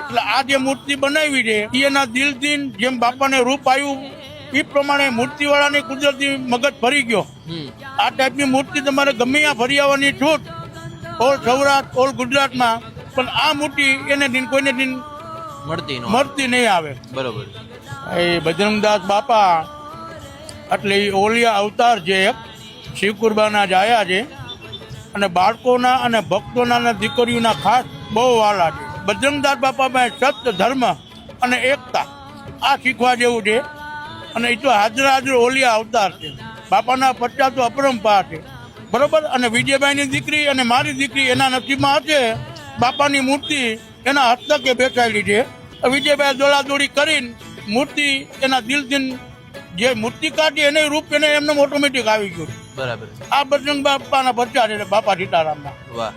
એટલે આ જે મૂર્તિ બનાવી છે એના દિલથી જેમ બાપાને રૂપ આવ્યું એ પ્રમાણે મૂર્તિવાળાની કુદરતી મગજ ફરી ગયો. આ ટાઈપની મૂર્તિ તમારે ગમે ત્યાં ફરી આવવાની છૂટ ઓલ સૌરાષ્ટ્ર ઓલ ગુજરાતમાં, પણ આ મૂર્તિ એને કોઈને મળતી નહીં આવે. બરોબર. એ બજરંગદાસ બાપા એટલે એ ઓલિયા અવતાર છે, એક શિવકુરબાના જ આયા છે અને બાળકોના અને ભક્તોના અને દીકરીઓના ખાસ બહુ વાલા છે. બજરંગદાસ બાપામાં સત્ય ધર્મ અને એકતા આ શીખવા જેવું છે. અને એ તો હાજર ઓલિયા અવતાર છે. બાપાના 50 તો અપરંપાર છે, બરોબર. અને વિજયભાઈની દીકરી અને મારી દીકરી એના નસીબમાં હશે બાપાની મૂર્તિ એના હસ્તકે બેસાયેલી છે. વિજયભાઈ દોડાદોડી કરીને મૂર્તિ એના દિલથી જે મૂર્તિ કાઢી એને રૂપ એને એમને ઓટોમેટિક આવી ગયું. બરાબર. આ બજરંગ બાપાના બચ્ચા છે, બાપા સીતારામના. વાહ.